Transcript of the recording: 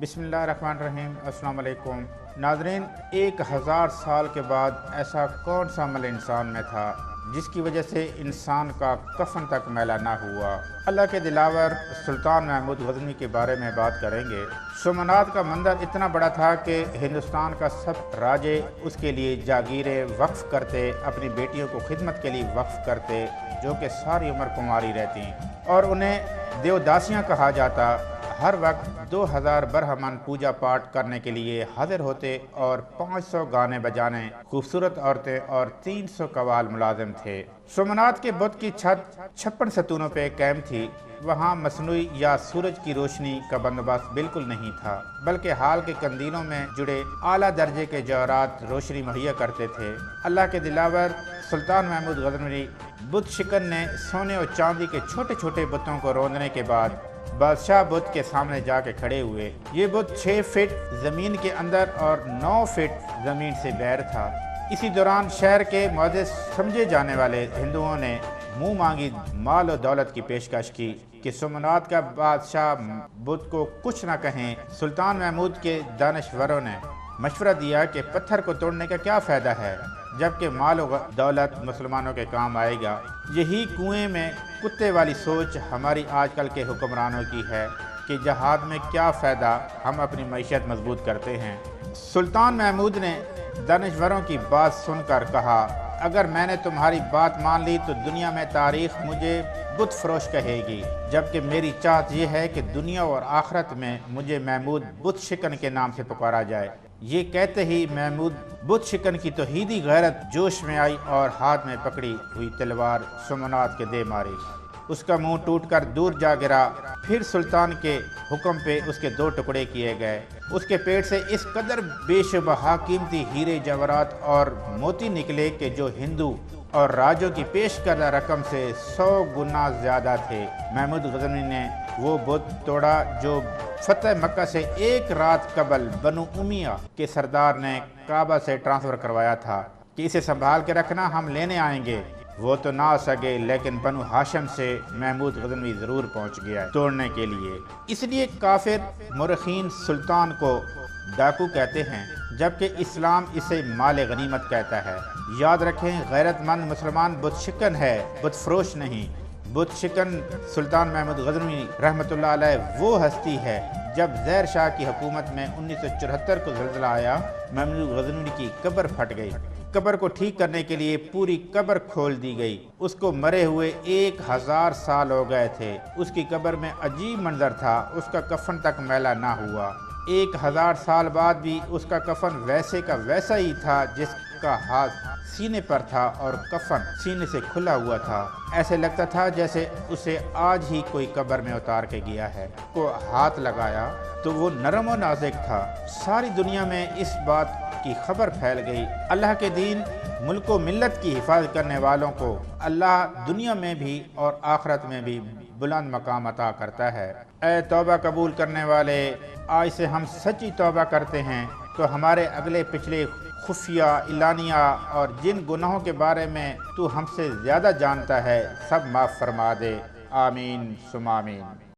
बिस्मिल्लाहिर्रहमानिर्रहीम। अस्सलाम वालेकुम नाज़रीन, 1000 साल के बाद ऐसा कौन सा अमल इंसान में था जिसकी वजह से इंसान का कफन तक मैला ना हुआ। अल्लाह के दिलावर सुल्तान महमूद गज़नवी के बारे में बात करेंगे। सोमनाथ का मंदिर इतना बड़ा था कि हिंदुस्तान का सब राजे उसके लिए जागीरें वक्फ करते, अपनी बेटियों को खिदमत के लिए वक्फ करते, जो कि सारी उम्र कुंवारी रहती और उन्हें देवदासियाँ कहा जाता। हर वक्त 2000 बरहमन पूजा पाठ करने के लिए हाजिर होते और 500 गाने बजाने खूबसूरत औरतें और 300 कवाल मुलाजिम थे। सोमनाथ के बुत की छत 56 सतूनों पे कायम थी। वहाँ मसनूई या सूरज की रोशनी का बंदोबस्त बिल्कुल नहीं था, बल्कि हाल के कंदीलों में जुड़े आला दर्जे के जवाहरात रोशनी मुहैया करते थे। अल्लाह के दिलावर सुल्तान महमूद गज़नवी बुत शिकन ने सोने और चांदी के छोटे छोटे बुतों को रोंदने के बाद बादशाह बुत के सामने जाके खड़े हुए। ये बुत 6 फीट ज़मीन के अंदर और 9 फीट ज़मीन से बाहर था। इसी दौरान शहर के मुअज़्ज़िज़ समझे जाने वाले हिंदुओं ने मुँह मांगी माल और दौलत की पेशकश की कि सोमनाथ का बादशाह बुत को कुछ न कहें। सुल्तान महमूद के दानश्वरों ने मशवरा दिया कि पत्थर को तोड़ने का क्या फ़ायदा है, जबकि माल और दौलत मुसलमानों के काम आएगा। यही कुएं में कुत्ते वाली सोच हमारी आजकल के हुक्मरानों की है कि जहाद में क्या फ़ायदा, हम अपनी मईशत मजबूत करते हैं। सुल्तान महमूद ने दानश्वरों की बात सुनकर कहा, अगर मैंने तुम्हारी बात मान ली तो दुनिया में तारीख मुझे बुत फरोश कहेगी, जबकि मेरी चाहत यह है कि दुनिया और आखिरत में मुझे महमूद बुत शिकन के नाम से पुकारा जाए। ये कहते ही महमूद बुत शिकन की तौहीदी गैरत जोश में आई और हाथ में पकड़ी हुई तलवार सोमनाथ के दे मारी। उसका मुंह टूटकर दूर जा गिरा। फिर सुल्तान के हुक्म पे उसके 2 टुकड़े किए गए। उसके पेट से इस कदर बेशुबहा कीमती हीरे जवाहरात और मोती निकले कि जो हिंदू और राजों की पेश करदा रकम से 100 गुना ज़्यादा थे। महमूद गज़नवी ने वो बुत तोड़ा जो फतेह मक्का से 1 रात कबल बनु उमिया के सरदार ने काबा से ट्रांसफ़र करवाया था कि इसे संभाल के रखना, हम लेने आएंगे। वो तो ना आ सके, लेकिन बनु हाशिम से महमूद गज़नवी ज़रूर पहुंच गया तोड़ने के लिए। इसलिए काफिर मुरखीन सुल्तान को डाकू कहते हैं, जबकि इस्लाम इसे माल गनीमत कहता है। याद रखें, गैरतमंद मुसलमान बुत शिकन है, बुत फरोश नहीं। बुत शिकन सुल्तान महमूद गज़नवी रहमतुल्लाह अलैह वो हस्ती है, जब ज़ैर शाह की हुकूमत में 1974 को ज़ल्ज़ला आया, महमूद गज़नवी की कब्र फट गई। कब्र को ठीक करने के लिए पूरी कब्र खोल दी गई। उसको मरे हुए 1000 साल हो गए थे। उसकी कब्र में अजीब मंजर था, उसका कफन तक मैला ना हुआ। 1000 साल बाद भी उसका कफन वैसे का वैसा ही था, जिसका हाथ सीने पर था और कफन सीने से खुला हुआ था। ऐसे लगता था जैसे उसे आज ही कोई कब्र में उतार के गया है। को हाथ लगाया तो वो नरम और नाजुक था। सारी दुनिया में इस बात की खबर फैल गई। अल्लाह के दीन, मुल्क व मिल्लत की हिफाजत करने वालों को अल्लाह दुनिया में भी और आखिरत में भी बुलंद मकाम अता करता है। ऐ तौबा कबूल करने वाले, आज से हम सच्ची तौबा करते हैं तो हमारे अगले पिछले खुफिया, इलानिया और जिन गुनाहों के बारे में तू हमसे ज़्यादा जानता है, सब माफ़ फरमा दे। आमीन सुम आमीन।